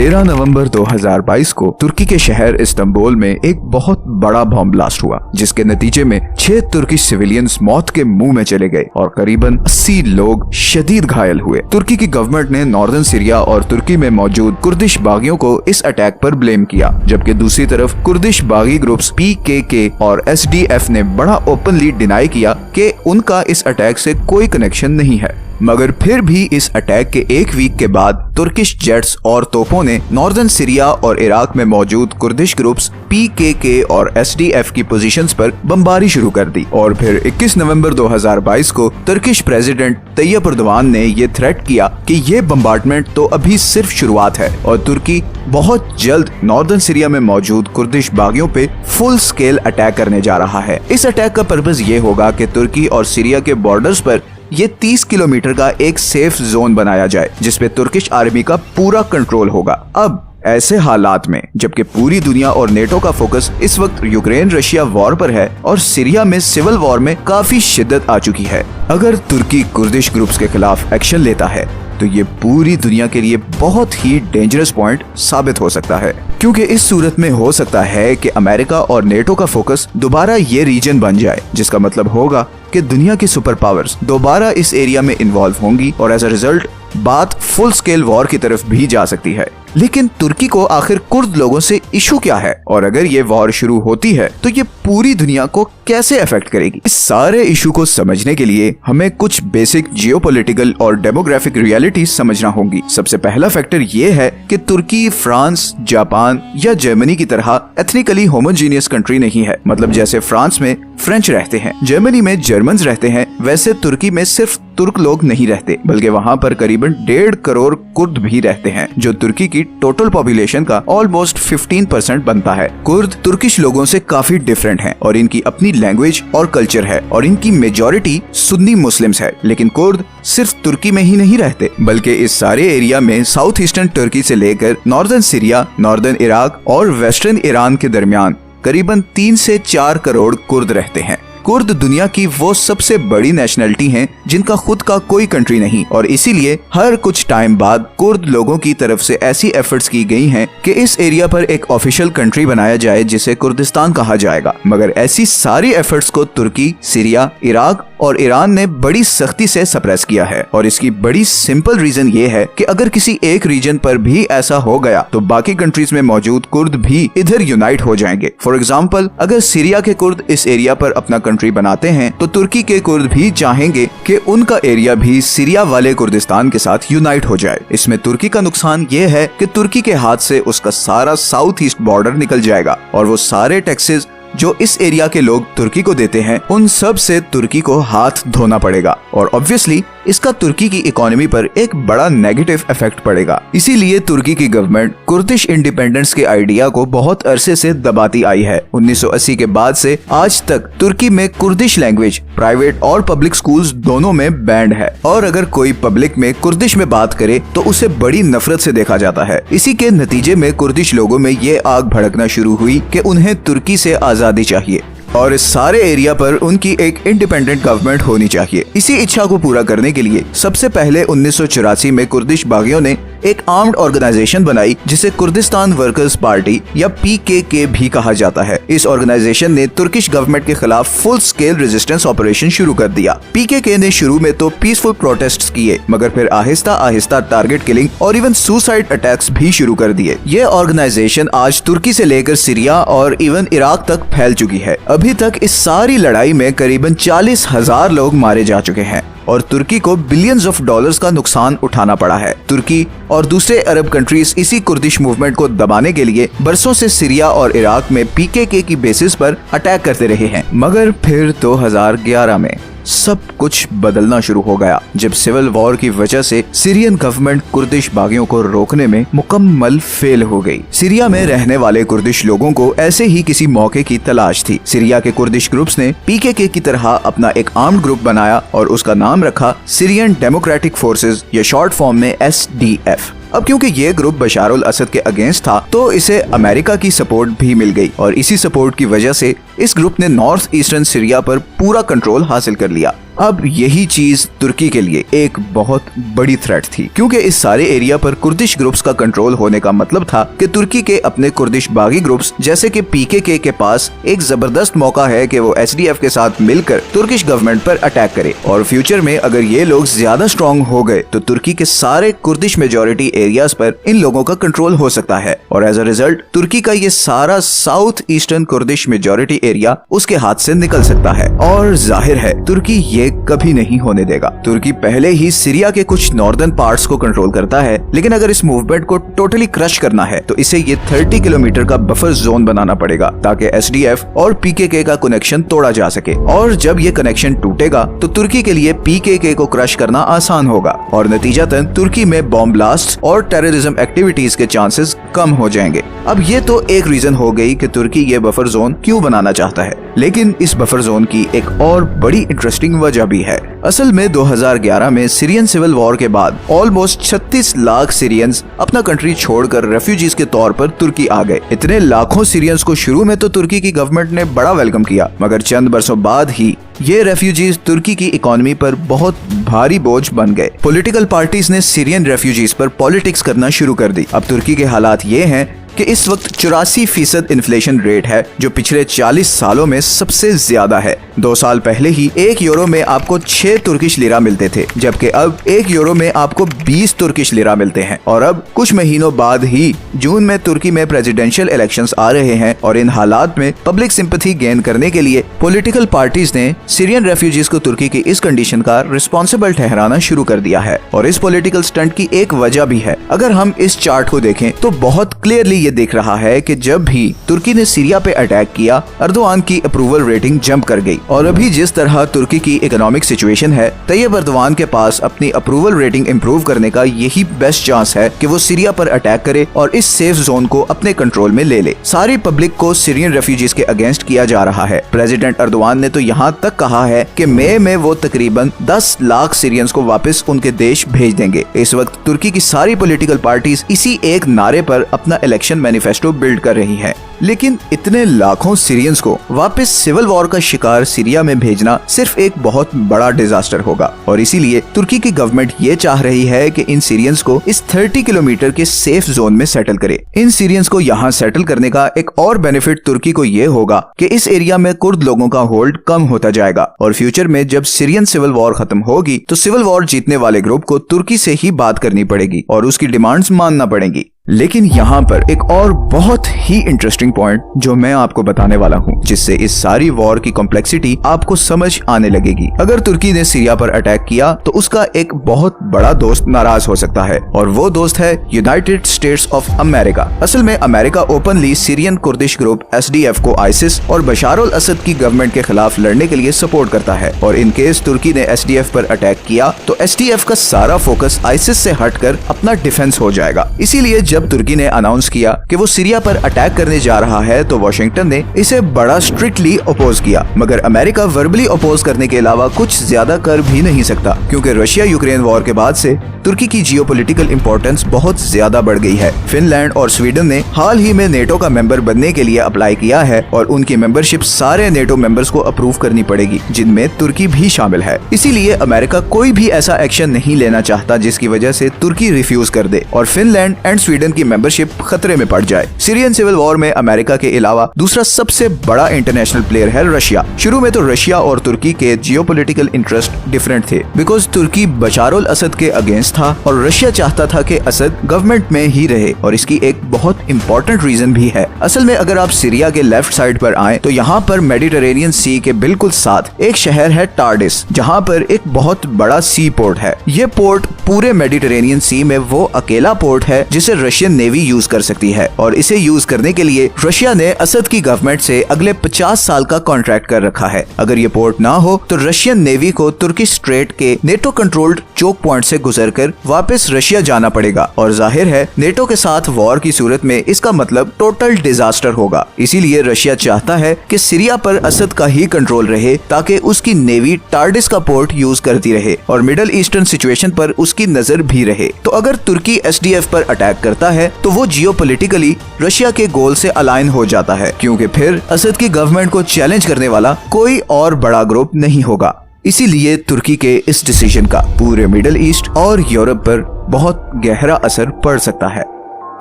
13 नवंबर 2022 को तुर्की के शहर इस्तांबुल में एक बहुत बड़ा बॉम्ब ब्लास्ट हुआ, जिसके नतीजे में 6 तुर्की सिविलियंस मौत के मुंह में चले गए और करीबन 80 लोग शदीद घायल हुए। तुर्की की गवर्नमेंट ने नॉर्दर्न सीरिया और तुर्की में मौजूद कुर्दिश बागियों को इस अटैक पर ब्लेम किया, जबकि दूसरी तरफ कुर्दिश बागी ग्रुप्स PKK और SDF ने बड़ा ओपनली डिनाई किया कि उनका इस अटैक से कोई कनेक्शन नहीं है। मगर फिर भी इस अटैक के एक वीक के बाद तुर्किश जेट्स और तोपों ने नॉर्दर्न सीरिया और इराक में मौजूद कुर्दिश ग्रुप्स PKK और SDF की पोजीशंस पर बमबारी शुरू कर दी। और फिर 21 नवंबर 2022 को तुर्किश प्रेसिडेंट तैयब एर्दोगान ने ये थ्रेट किया कि ये बम्बार्डमेंट तो अभी सिर्फ शुरुआत है और तुर्की बहुत जल्द नॉर्दर्न सीरिया में मौजूद कुर्दिश बागियों पे फुल स्केल अटैक करने जा रहा है। इस अटैक का पर्पस ये होगा कि तुर्की और सीरिया के बॉर्डर्स पर ये 30 किलोमीटर का एक सेफ जोन बनाया जाए, जिसपे तुर्किश आर्मी का पूरा कंट्रोल होगा। अब ऐसे हालात में जबकि पूरी दुनिया और नेटो का फोकस इस वक्त यूक्रेन रशिया वॉर पर है और सीरिया में सिविल वॉर में काफी शिद्दत आ चुकी है, अगर तुर्की कुर्दिश ग्रुप्स के खिलाफ एक्शन लेता है तो ये पूरी दुनिया के लिए बहुत ही डेंजरस पॉइंट साबित हो सकता है, क्योंकि इस सूरत में हो सकता है कि अमेरिका और नेटो का फोकस दोबारा ये रीजन बन जाए, जिसका मतलब होगा कि दुनिया की सुपर पावर्स दोबारा इस एरिया में इन्वॉल्व होंगी और एज अ रिजल्ट बात फुल स्केल वॉर की तरफ भी जा सकती है। लेकिन तुर्की को आखिर कुर्द लोगों से इशू क्या है, और अगर ये वॉर शुरू होती है तो ये पूरी दुनिया को कैसे अफेक्ट करेगी? इस सारे इशू को समझने के लिए हमें कुछ बेसिक जियोपॉलिटिकल और डेमोग्राफिक रियलिटीज समझना होंगी। सबसे पहला फैक्टर ये है कि तुर्की फ्रांस, जापान या जर्मनी की तरह एथनिकली होमोजीनियस कंट्री नहीं है। मतलब जैसे फ्रांस में फ्रेंच रहते हैं, जर्मनी में जर्मन्स रहते हैं, वैसे तुर्की में सिर्फ तुर्क लोग नहीं रहते, बल्कि वहाँ पर करीबन 1.5 करोड़ कुर्द भी रहते हैं, जो तुर्की की टोटल पॉपुलेशन का ऑलमोस्ट 15% बनता है। कुर्द तुर्किश लोगों से काफी डिफरेंट हैं और इनकी अपनी लैंग्वेज और कल्चर है और इनकी मेजॉरिटी सुन्नी मुस्लिम्स है। लेकिन कुर्द सिर्फ तुर्की में ही नहीं रहते, बल्कि इस सारे एरिया में साउथ ईस्टर्न तुर्की से लेकर नॉर्दर्न सीरिया, नॉर्दर्न इराक और वेस्टर्न ईरान के दरमियान करीबन 3 से 4 करोड़ कुर्द रहते हैं। कुर्द दुनिया की वो सबसे बड़ी नेशनलिटी हैं जिनका खुद का कोई कंट्री नहीं, और इसीलिए हर कुछ टाइम बाद कुर्द लोगों की तरफ से ऐसी एफर्ट्स की गई हैं कि इस एरिया पर एक ऑफिशियल कंट्री बनाया जाए जिसे कुर्दिस्तान कहा जाएगा। मगर ऐसी सारी एफर्ट्स को तुर्की, सीरिया, इराक और ईरान ने बड़ी सख्ती से सप्रेस किया है, और इसकी बड़ी सिंपल रीजन ये है कि अगर किसी एक रीजन पर भी ऐसा हो गया तो बाकी कंट्रीज में मौजूद कुर्द भी इधर यूनाइट हो जाएंगे। फॉर एग्जाम्पल, अगर सीरिया के कुर्द इस एरिया पर अपना कंट्री बनाते हैं तो तुर्की के कुर्द भी चाहेंगे कि उनका एरिया भी सीरिया वाले कुर्दिस्तान के साथ यूनाइट हो जाए। इसमें तुर्की का नुकसान ये है कि तुर्की के हाथ से उसका सारा साउथ ईस्ट बॉर्डर निकल जाएगा और वो सारे टैक्सेस जो इस एरिया के लोग तुर्की को देते हैं उन सब से तुर्की को हाथ धोना पड़ेगा, और ऑब्वियसली इसका तुर्की की इकोनॉमी पर एक बड़ा नेगेटिव इफेक्ट पड़ेगा। इसीलिए तुर्की की गवर्नमेंट कुर्दिश इंडिपेंडेंस के आइडिया को बहुत अरसे से दबाती आई है। 1980 के बाद से आज तक तुर्की में कुर्दिश लैंग्वेज प्राइवेट और पब्लिक स्कूल्स दोनों में बैंड है, और अगर कोई पब्लिक में कुर्दिश में बात करे तो उसे बड़ी नफरत से देखा जाता है। इसी के नतीजे में कुर्दिश लोगों में ये आग भड़कना शुरू हुई कि उन्हें तुर्की से आजादी चाहिए और इस सारे एरिया पर उनकी एक इंडिपेंडेंट गवर्नमेंट होनी चाहिए। इसी इच्छा को पूरा करने के लिए सबसे पहले 1984 में कुर्दिश बागियों ने एक आर्म्ड ऑर्गेनाइजेशन बनाई जिसे कुर्दिस्तान वर्कर्स पार्टी या PKK भी कहा जाता है। इस ऑर्गेनाइजेशन ने तुर्किश गवर्नमेंट के खिलाफ फुल स्केल रेजिस्टेंस ऑपरेशन शुरू कर दिया। PKK ने शुरू में तो पीसफुल प्रोटेस्ट्स किए, मगर फिर आहिस्ता आहिस्ता टारगेट किलिंग और इवन सुसाइड अटैक्स भी शुरू कर दिए। ये ऑर्गेनाइजेशन आज तुर्की से लेकर सीरिया और इवन इराक तक फैल चुकी है। अभी तक इस सारी लड़ाई में करीबन 40,000 लोग मारे जा चुके हैं और तुर्की को बिलियंस ऑफ डॉलर्स का नुकसान उठाना पड़ा है। तुर्की और दूसरे अरब कंट्रीज इसी कुर्दिश मूवमेंट को दबाने के लिए बरसों से सीरिया और इराक में PKK की बेसिस पर अटैक करते रहे हैं। मगर फिर 2011 में सब कुछ बदलना शुरू हो गया, जब सिविल वॉर की वजह से सीरियन गवर्नमेंट कुर्दिश बागियों को रोकने में मुकम्मल फेल हो गई। सीरिया में रहने वाले कुर्दिश लोगों को ऐसे ही किसी मौके की तलाश थी। सीरिया के कुर्दिश ग्रुप्स ने PKK की तरह अपना एक आर्म्ड ग्रुप बनाया और उसका नाम रखा सीरियन डेमोक्रेटिक फोर्सेस या शॉर्ट फॉर्म में SDF। अब क्योंकि ये ग्रुप बशार उल असद के अगेंस्ट था तो इसे अमेरिका की सपोर्ट भी मिल गई, और इसी सपोर्ट की वजह से इस ग्रुप ने नॉर्थ ईस्टर्न सीरिया पर पूरा कंट्रोल हासिल कर लिया। अब यही चीज तुर्की के लिए एक बहुत बड़ी थ्रेट थी, क्योंकि इस सारे एरिया पर कुर्दिश ग्रुप्स का कंट्रोल होने का मतलब था कि तुर्की के अपने कुर्दिश बागी ग्रुप्स जैसे कि पीकेके के पास एक जबरदस्त मौका है कि वो एसडीएफ के साथ मिलकर तुर्किश गवर्नमेंट पर अटैक करे। और फ्यूचर में अगर ये लोग ज्यादा स्ट्रॉन्ग हो गए तो तुर्की के सारे कुर्दिश मेजोरिटी एरियाज पर इन लोगों का कंट्रोल हो सकता है, और एज अ रिजल्ट तुर्की का ये सारा south eastern Kurdish majority area उसके हाथ से निकल सकता है। और जाहिर है तुर्की ये कभी नहीं होने देगा। तुर्की पहले ही सीरिया के कुछ नॉर्दर्न पार्ट्स को कंट्रोल करता है, लेकिन अगर इस मूवमेंट को टोटली क्रश करना है तो इसे ये 30 किलोमीटर का बफर जोन बनाना पड़ेगा ताकि एसडीएफ और पीकेके का कनेक्शन तोड़ा जा सके। और जब ये कनेक्शन टूटेगा तो तुर्की के लिए पीकेके को क्रश करना आसान होगा और नतीजतन तुर्की में बॉम्ब ब्लास्ट और टेररिज्म एक्टिविटीज के चांसेस कम हो जाएंगे। अब ये तो एक रीजन हो गई कि तुर्की ये बफर जोन क्यों बनाना चाहता है, लेकिन इस बफर जोन की एक और बड़ी इंटरेस्टिंग वजह भी है। असल में 2011 में सीरियन सिविल वॉर के बाद ऑलमोस्ट 36 लाख सीरियंस अपना कंट्री छोड़कर रेफ्यूजीज के तौर पर तुर्की आ गए। इतने लाखों सीरियंस को शुरू में तो तुर्की की गवर्नमेंट ने बड़ा वेलकम किया, मगर चंद बरसों बाद ही ये रेफ्यूजीज तुर्की की इकोनॉमी पर बहुत भारी बोझ बन गए। पॉलिटिकल पार्टीज ने सीरियन रेफ्यूजीज पर पॉलिटिक्स करना शुरू कर दी। अब तुर्की के हालात ये हैं कि इस वक्त 84% इन्फ्लेशन रेट है, जो पिछले 40 सालों में सबसे ज्यादा है। 2 साल पहले ही 1 यूरो में आपको 6 तुर्किश लिरा मिलते थे, जबकि अब 1 यूरो में आपको 20 तुर्किश लिरा मिलते हैं। और अब कुछ महीनों बाद ही जून में तुर्की में प्रेसिडेंशियल इलेक्शंस आ रहे हैं, और इन हालात में पब्लिक सिंपैथी गेन करने के लिए पॉलिटिकल पार्टीज ने सीरियन रेफ्यूजीज को तुर्की की इस कंडीशन का रिस्पॉन्सिबल ठहराना शुरू कर दिया है। और इस पॉलिटिकल स्टंट की एक वजह भी है। अगर हम इस चार्ट को देखें तो बहुत क्लियरली ये दिख रहा है कि जब भी तुर्की ने सीरिया पे अटैक किया, अर्दोआन की अप्रूवल रेटिंग जंप कर गई। और अभी जिस तरह तुर्की की इकोनॉमिक सिचुएशन है, तैयब अर्दोआन के पास अपनी अप्रूवल रेटिंग इंप्रूव करने का यही बेस्ट चांस है कि वो सीरिया पर अटैक करे और इस सेफ जोन को अपने कंट्रोल में ले ले। सारी पब्लिक को सीरियन रेफ्यूजीज के अगेंस्ट किया जा रहा है। प्रेसिडेंट अर्दोआन ने तो यहाँ तक कहा है कि मई में वो तकरीबन 10 लाख सीरियंस को वापस उनके देश भेज देंगे। इस वक्त तुर्की की सारी पॉलिटिकल पार्टीज इसी एक नारे पर अपना इलेक्शन मैनिफेस्टो बिल्ड कर रही है। लेकिन इतने लाखों सीरियंस को वापस सिविल वॉर का शिकार सीरिया में भेजना सिर्फ एक बहुत बड़ा डिजास्टर होगा, और इसीलिए तुर्की की गवर्नमेंट ये चाह रही है कि इन सीरियंस को इस 30 किलोमीटर के सेफ जोन में सेटल करे। इन सीरियंस को यहाँ सेटल करने का एक और बेनिफिट तुर्की को ये होगा कि इस एरिया में कुर्द लोगों का होल्ड कम होता जाएगा, और फ्यूचर में जब सीरियन सिविल वॉर खत्म होगी तो सिविल वॉर जीतने वाले ग्रुप को तुर्की से ही बात करनी पड़ेगी और उसकी डिमांड्स मानना पड़ेगी। लेकिन यहाँ पर एक और बहुत ही इंटरेस्टिंग पॉइंट जो मैं आपको बताने वाला हूँ, जिससे इस सारी वॉर की कॉम्प्लेक्सिटी आपको समझ आने लगेगी। अगर तुर्की ने सीरिया पर अटैक किया तो उसका एक बहुत बड़ा दोस्त नाराज हो सकता है, और वो दोस्त है यूनाइटेड स्टेट्स ऑफ अमेरिका। असल में America openly Syrian Kurdish group SDF को आईसिस और बशार अल असद की गवर्नमेंट के खिलाफ लड़ने के लिए सपोर्ट करता है, और इन केस तुर्की ने एसडीएफ पर अटैक किया तो एसडीएफ का सारा फोकस आईसिस से हटकर अपना डिफेंस हो जाएगा। इसीलिए जब तुर्की ने अनाउंस किया कि वो सीरिया पर अटैक करने जा रहा है तो वॉशिंगटन ने इसे बड़ा स्ट्रिक्टली अपोज किया, मगर अमेरिका वर्बली अपोज करने के अलावा कुछ ज्यादा कर भी नहीं सकता, क्योंकि रशिया यूक्रेन वॉर के बाद से तुर्की की जियोपॉलिटिकल इंपॉर्टेंस बहुत ज्यादा बढ़ गई है। फिनलैंड और स्वीडन ने हाल ही में नेटो का मेंबर बनने के लिए अप्लाई किया है, और उनकी मेंबरशिप सारे नेटो मेंबर्स को अप्रूव करनी पड़ेगी, जिनमें तुर्की भी शामिल है। इसीलिए अमेरिका कोई भी ऐसा एक्शन नहीं लेना चाहता जिसकी वजह से तुर्की रिफ्यूज कर दे और फिनलैंड एंड स्वीडन की मेंबरशिप खतरे में पड़ जाए। सीरियन सिविल वॉर में अमेरिका के अलावा दूसरा सबसे बड़ा इंटरनेशनल प्लेयर है रशिया। शुरू में तो रशिया और तुर्की के जियोपॉलिटिकल इंटरेस्ट डिफरेंट थे, बिकॉज तुर्की बशार अल असद के अगेंस्ट था और रशिया चाहता था कि असद गवर्नमेंट में ही रहे, और इसकी एक बहुत इंपॉर्टेंट रीजन भी है। असल में अगर आप सीरिया के लेफ्ट साइड पर आए तो यहाँ पर मेडिटेरेनियन सी के बिल्कुल साथ एक शहर है टार्डिस, जहाँ पर एक बहुत बड़ा सी पोर्ट है। ये पोर्ट पूरे मेडिटेरेनियन सी में वो अकेला पोर्ट है जिसे रशियन नेवी यूज कर सकती है, और इसे यूज करने के लिए रशिया ने असद की गवर्नमेंट से अगले 50 साल का कॉन्ट्रैक्ट कर रखा है। अगर ये पोर्ट ना हो तो रशियन नेवी को तुर्की स्ट्रेट के नेटो कंट्रोल्ड चोक पॉइंट से गुजरकर वापस रशिया जाना पड़ेगा, और जाहिर है नेटो के साथ वॉर की सूरत में इसका मतलब टोटल डिजास्टर होगा। इसीलिए रशिया चाहता है कि सीरिया पर असद का ही कंट्रोल रहे, ताकि उसकी नेवी टार्डिस का पोर्ट यूज करती रहे और मिडल ईस्टर्न सिचुएशन पर उसकी नजर भी रहे। तो अगर तुर्की एसडीएफ पर अटैक करता है तो वो जियोपॉलिटिकली रशिया के गोल से अलाइन हो जाता है, क्योंकि फिर असद की गवर्नमेंट को चैलेंज करने वाला कोई और बड़ा ग्रुप नहीं होगा। इसीलिए तुर्की के इस डिसीजन का पूरे मिडिल ईस्ट और यूरोप पर बहुत गहरा असर पड़ सकता है।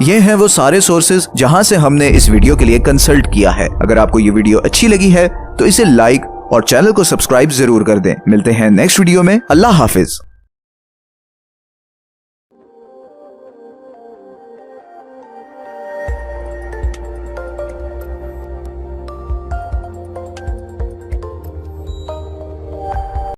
ये हैं वो सारे सोर्सेज जहां से हमने इस वीडियो के लिए कंसल्ट किया है। अगर आपको ये वीडियो अच्छी लगी है तो इसे लाइक और चैनल को सब्सक्राइब जरूर कर दें। मिलते हैं नेक्स्ट वीडियो में। अल्लाह हाफिज।